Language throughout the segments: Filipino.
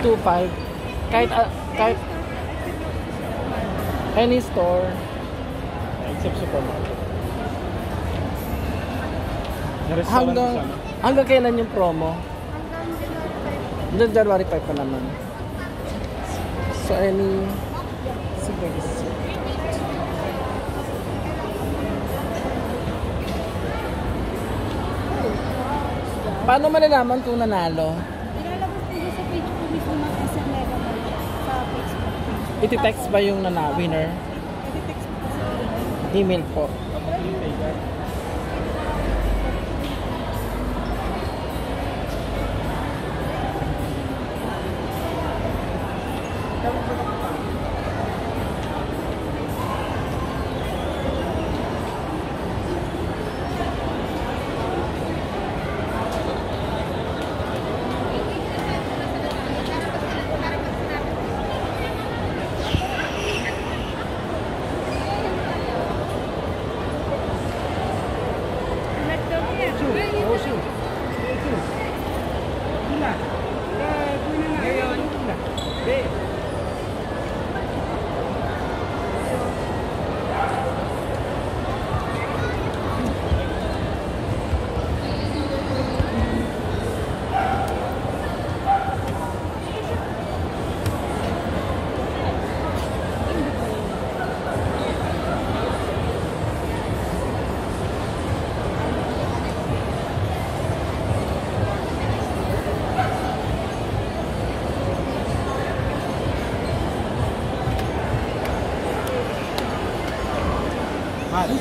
2.5. Kahit any store except supermarket. Hanggang kailan yung promo? Hanggang January 5 pa naman. So any sige. Paano malalaman kung nanalo? Ilalabas din sa page ko mismo ng SM Mega Mall sa Facebook page. Iti-text ba yung winner? Iti-text po sa Email po.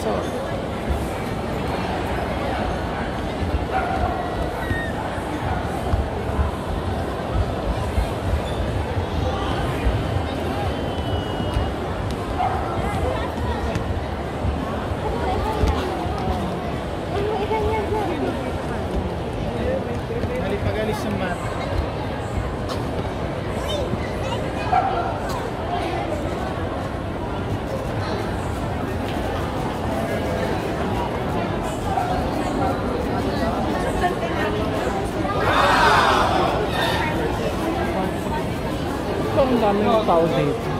So, Pagalis ng mat. ang daming tao dito.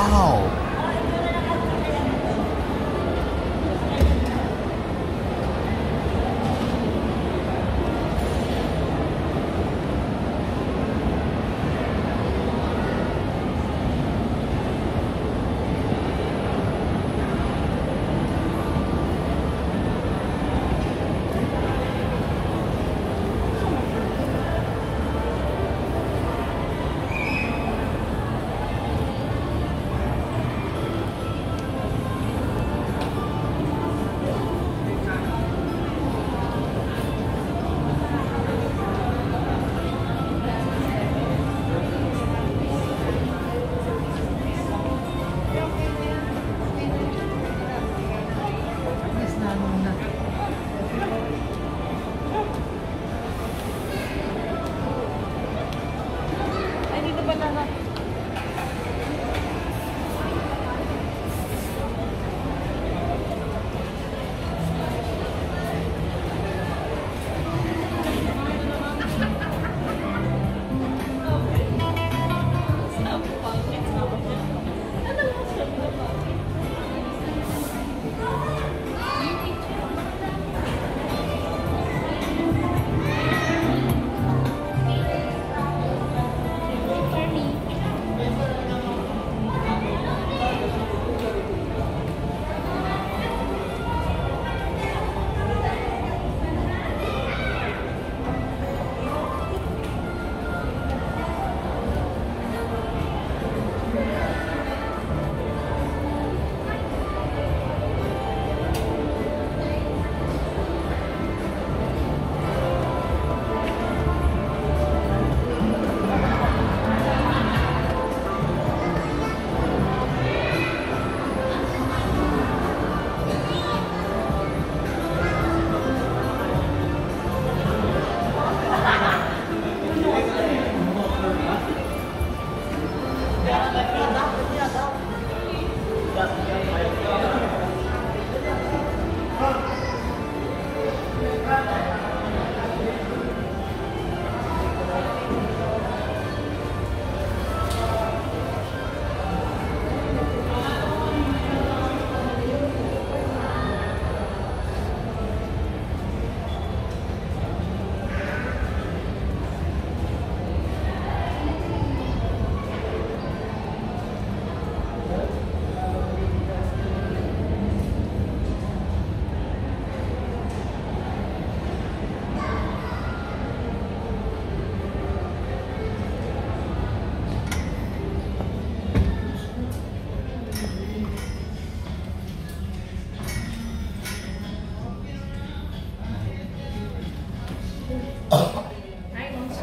Wow! Ay, dito ba na?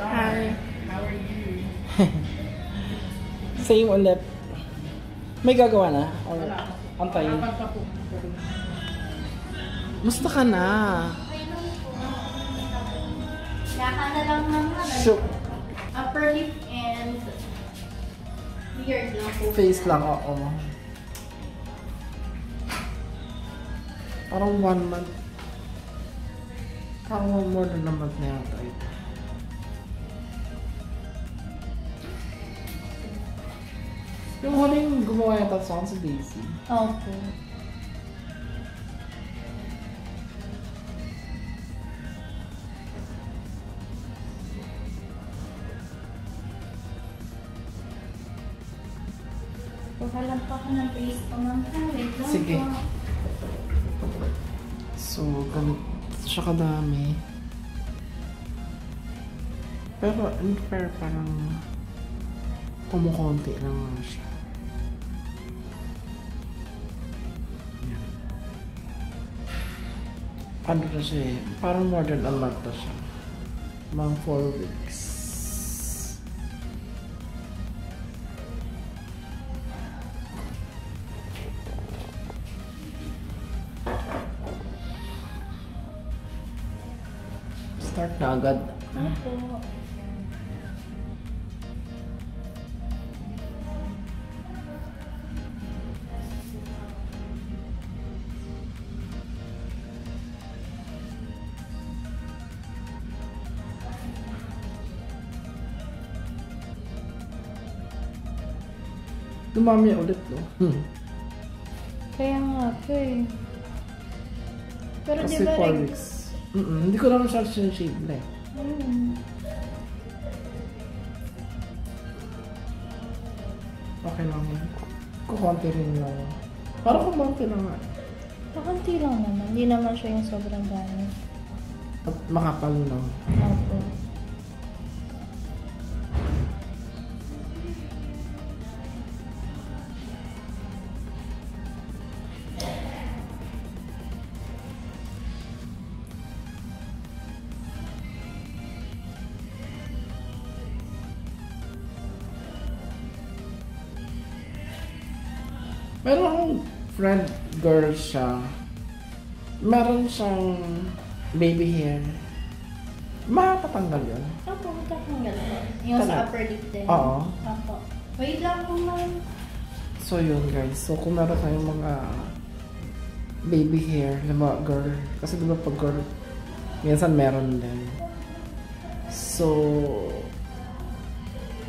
Hi. How are you? Same ulit. May gagawa na? Or antayin? Musta ka na? Kaka na lang ng So, upper lip and beard lang po. face lang, oo. Parang 1 month. Parang more than a month na yata ito. Yung huling gumawa yata sa akin si Daisy. Opo. Pagkalan pa ako ng face ko ng wait lang Sige. po. So, ganito siya kadami. Pero, in fair, parang kumukonti lang nga siya. Yan. Ano na siya eh? Parang more than a month na siya. Mga 4 weeks. Start na agad. Opo. Dumami ulit, no? Kaya nga po eh. Pero di Kasi ba 4 weeks. Hindi ko naman siya shave na eh. Okay lang yan. Kukunti rin lang. Parang kumunti lang nga. Pakunti lang naman. Hindi naman siya yung sobrang dami. At makapal lang. Opo. Meron akong friend girl siya. Meron siyang baby hair. Makakatanggal yun. Opo, matatanggal po. Yung sa upper lip din. Oo. Opo. Wait lang po man. So yun guys. So kung meron kayong mga baby hair na mga girl. Kasi diba pag girl, minsan meron din. So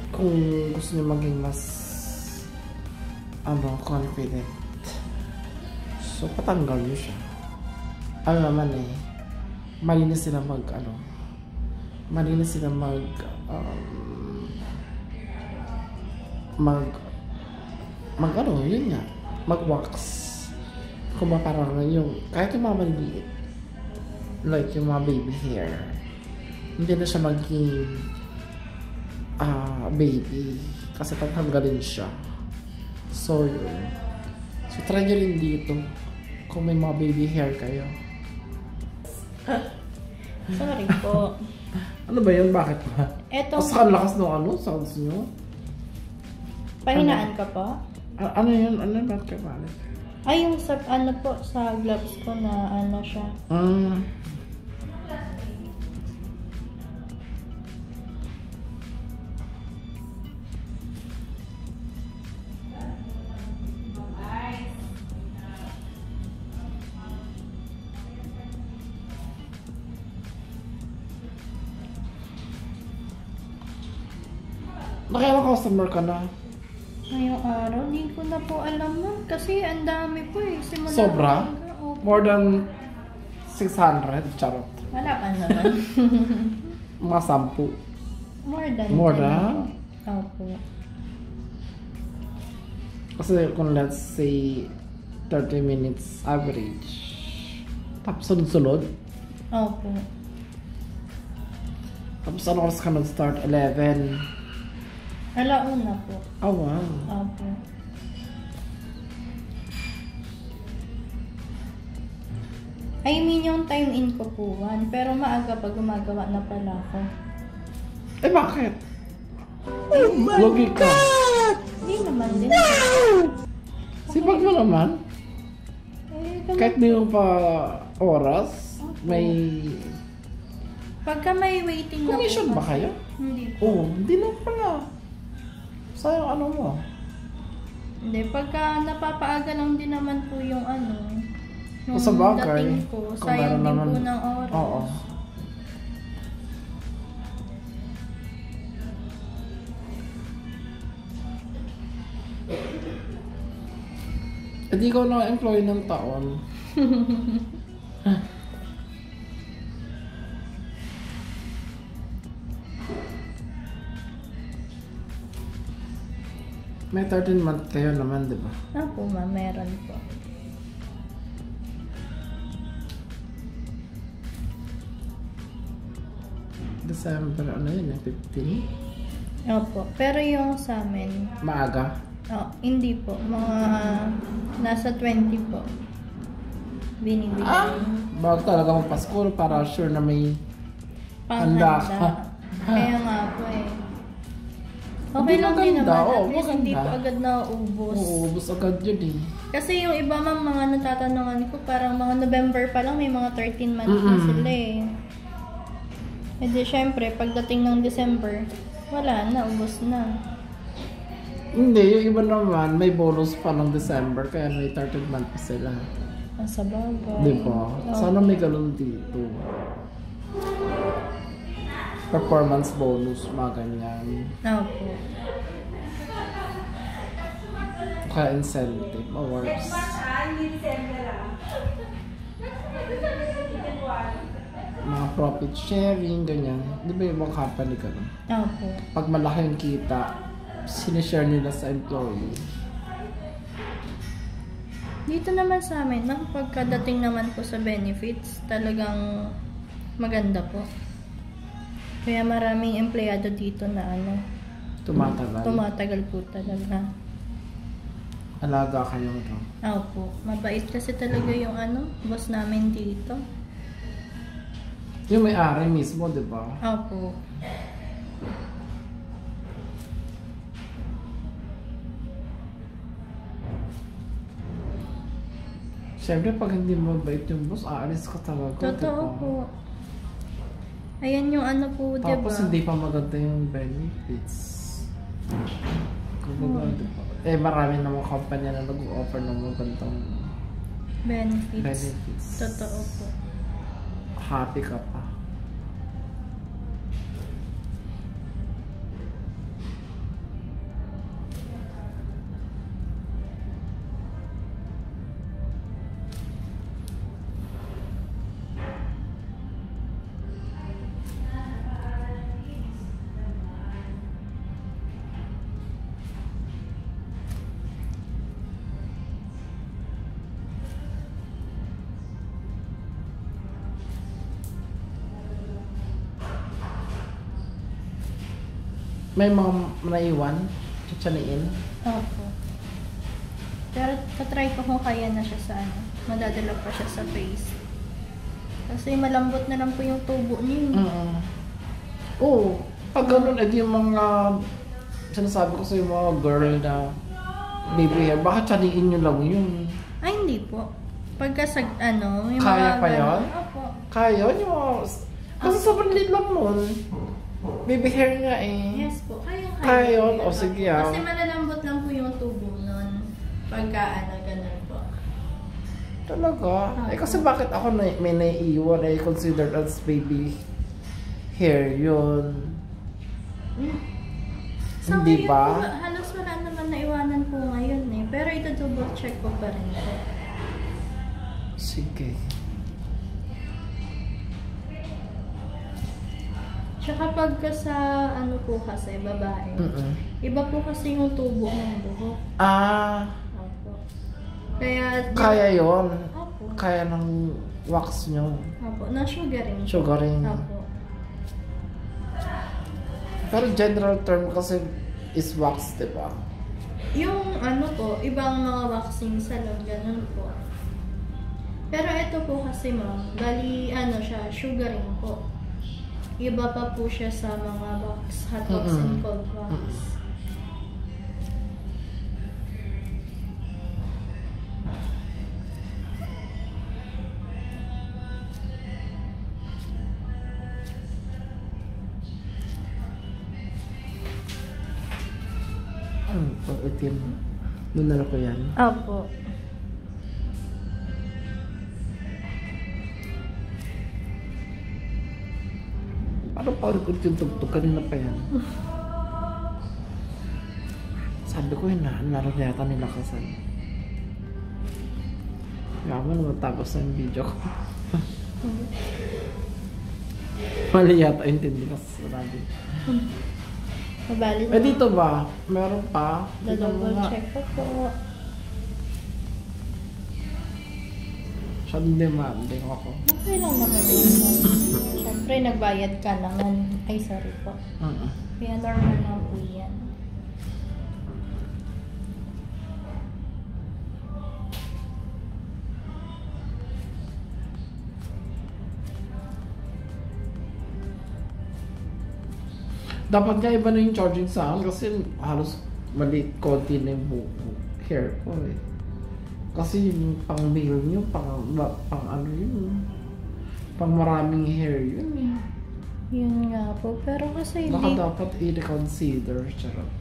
kung gusto niyo maging mas confident. So patanggal niyo siya. Ano naman eh, malinis sila malinis sila yun nga, mag-wax. Kung parang yung, kahit yung mga maliliit, like yung mga baby hair, hindi na siya maging baby, kasi tatanggalin siya. So yun. So try nyo rin dito, kung may mga baby hair kayo. Sorry po. Ano ba yun? Bakit ba? Eto. Kasi ang lakas ng sounds nyo. Pahinaan ka po? Ano yun? Ano yun? Bakit ka balik? Ay, yung sa, sa gloves ko na siya. Nakailang customer ka na? Ngayong araw, di ko na po alam na. Kasi ang dami po eh. Simula Sobra? Opo. More than 600? Charot. Wala pa naman. Mga 10. More 10 than? Opo. Kasi kung let's say 30 minutes average. Tapos sunod-sunod. Opo. Tapos ano oras ka nag-start? 11. Alauna po. Oh wow. Opo. I mean yung time in ko po 1. Pero maaga pag gumagawa na pala ako. Eh bakit? Oh my Lugi ka. God! Hindi naman din. Sipag mo naman. Kahit di mo pa oras, may... Pagka may waiting na commission po. ba kayo? Hindi po. Oo, hindi na pala. Sayang ano mo. Hindi, pagka napapaaga lang din naman po yung yung Sa bagay, dating ko. kung Sayang meron din naman- po ng oras. Oo. Hindi ko na employee ng taon. May 13 month kayo naman, di ba? Opo, ma'am, meron po. December, ano yun, 15? Opo, pero yung sa amin, Maaga? hindi po. Mga nasa 20 po. Binibigay. Bago talaga mag Pasko para sure na may Panghanda. handa ka. Kaya nga po eh. Okay Hindi lang din maganda, naman. oo, At least hindi po maganda. agad nauubos. Uubos agad yun eh. Kasi yung iba mang mga natatanungan ko, parang mga November pa lang, may mga 13 months na sila eh. E di syempre, pagdating ng December, wala na, ubos na. Hindi, yung iba naman may bonus pa ng December kaya may 13 month pa sila. Ang sa bagay. Di ba? Sana may ganun dito. Performance bonus, mga ganyan. Opo. Kaya incentive, awards. Mga profit sharing, ganyan. Di ba yung mga company ka no? Opo. Pag malaki yung kita, sinishare nila sa employee. Dito naman sa amin, pagkadating naman po sa benefits, talagang maganda po. Kaya maraming empleyado dito na tumatagal po talaga. Alaga kayo ito. Opo. Mabait kasi talaga yung boss namin dito. Yung may-ari mismo, di ba? Opo. Siyempre, pag hindi mabait yung boss, aalis ka talaga. Totoo diba? po. Ayan yung po, diba? Tapos hindi pa maganda yung benefits. Kumbaga, diba? Eh, marami namang company na nag-offer ng magandang benefits. Totoo po. Happy ka pa. May mga naiwan? Chichaniin? Opo. Pero katry ko kung kaya na siya sa madadala pa siya sa face. Kasi malambot na lang po yung tubo niya. Oo. Pag ganun, edi yung mga sinasabi ko sa yung mga girl na baby hair, baka chaniin nyo lang yun. Ay, hindi po. Pagka sa yung kaya mga pa yun? Opo. Kaya yun yung mga... Kasi sobrang liit lang nun. Baby hair nga eh. Yes po. Kaya yun? O sige Kasi malalambot lang po yung tubo nun. Pagka ganun po. Talaga? Eh kasi bakit ako may naiiwan eh considered as baby hair yun? So, hindi ba? Halos wala naman naiwanan po ngayon eh. Pero ito double check ko pa rin po. Sige. Tsaka pagka sa po kasi, babae, iba po kasi yung tubo ng buhok. Opo. Kaya yun. Opo. Kaya ng wax nyo. Opo, na sugaring. Sugaring. Opo. Pero general term kasi is wax, diba? Yung po, ibang mga waxing salon, ganun po. Pero ito po kasi ma'am, bali siya, sugaring po. Iba pa po siya sa mga wax, hot wax and cold wax. Pag itim. Doon na ko yan. Opo. Parang pagod yung tugtog. Kanina pa yan. Sabi ko yun naroon yata nila kasal. Yaman naman tapos na yung video ko. Mali yata intindi kasi sabi. Mabali Eh dito ba? Meron pa? double check ko po. Siya demanding ako. Okay lang naman yun. Siyempre, nagbayad ka naman. Ay, sorry po. Kaya normal na po yan. Dapat nga iba na yung charging sa akin kasi halos maliit konti na yung hair ko eh. Kasi yung pang male nyo, pang ano yun, pang maraming hair yun eh. Yun nga po, pero kasi Baka dapat i-reconsider, charot.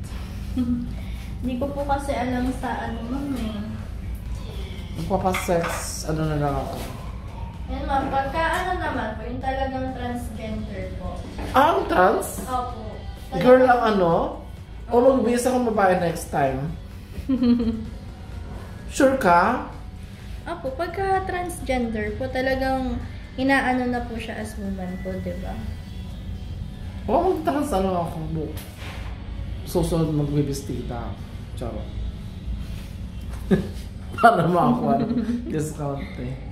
Hindi ko po kasi alam sa ma'am eh. Magpapasex, ano na lang ako. Yan ma'am, pagka naman po, yung talagang transgender po. Ang trans? Opo. Girl ang ano? O magbihis akong babae next time? Sure ka? Apo, pagka transgender po, talagang inaano na po siya as woman po, di ba? Oo, magtakas ano ako mo. Susunod magbibistita. Charot. Para makakuha ng discount eh.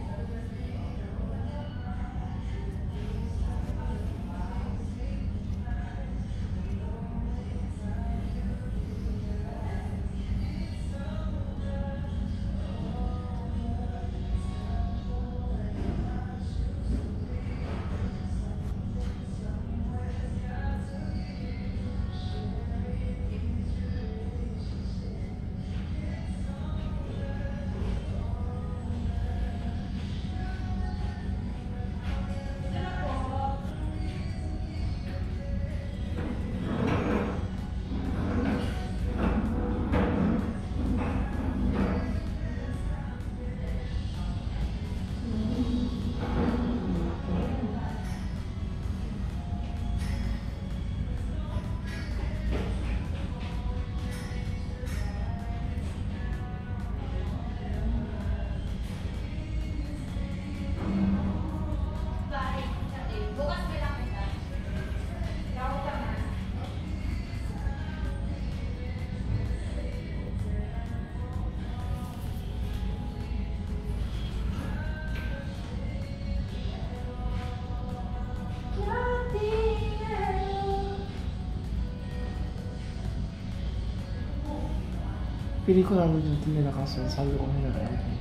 Pili ko lalo yung tinila kasi sabi ko hinaraan.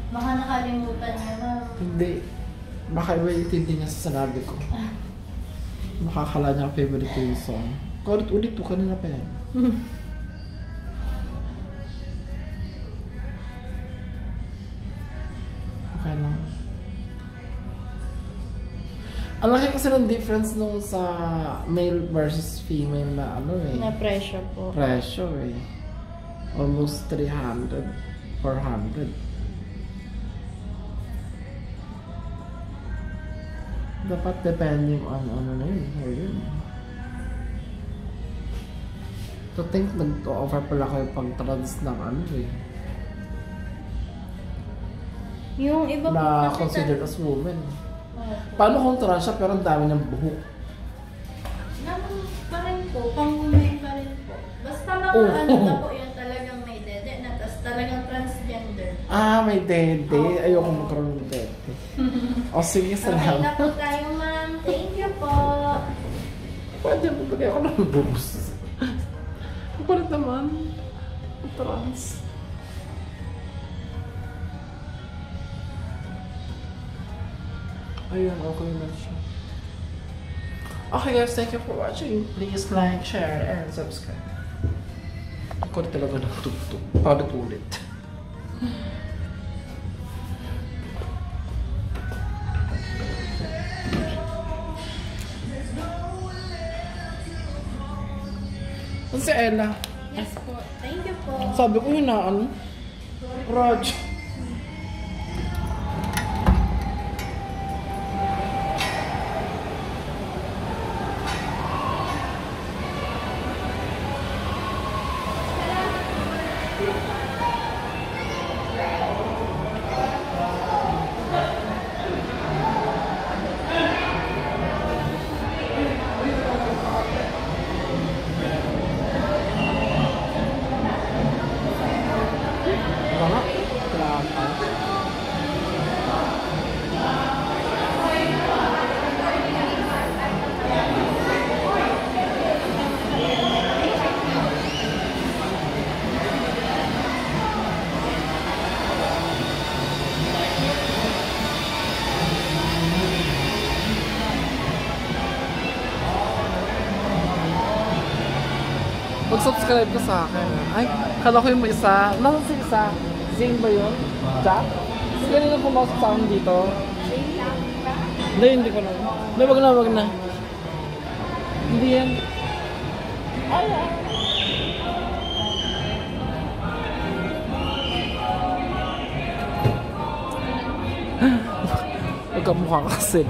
Baka nakalimutan niya na. Hindi. Baka iba itindi niya sa sanabi ko. Makakala niya ang favorite ko yung song. Ulit to, kanina pa yan. Okay lang. Ang laki kasi ng difference nung sa male versus female na ano eh. Na presyo po. Presyo eh. Almost 300, 400. Dapat depending on ano na yun. Or yun. To think nag-offer pala kayo pang trans ng ano eh. Yung iba po Na kasi considered as woman. Opo. Paano kung trans siya pero ang dami ng buhok? Naman pa rin po, pang-women pa rin po. Basta mga ano na po yun, talagang may dede na, tapos talagang transgender. Ah, may dede. Opo. Ayoko magkaroon ng dede. O sige, Okay na salamat. po tayo, ma'am. Thank you po. Pwede mo bagay ako ng boobs. Ang palit naman. Ang trans. Ayun, okay na siya. Okay guys, thank you for watching. Please like, share, and subscribe. Ako na talaga ng tugtog. Paulit-ulit. Ano si Ella? Yes po. Thank you po. Sabi ko yun na ano? Raj. Mga? Kailangan. Mag-subscribe ka sa akin. Ay, kala ko yung may isa. Nasaan si isa? Zane ba yun? Jack? Kasi kanina pumasok sa akin dito. Hindi ko na. Hindi, wag na. Hindi yan. Ay, ay. Magkamukha kasi.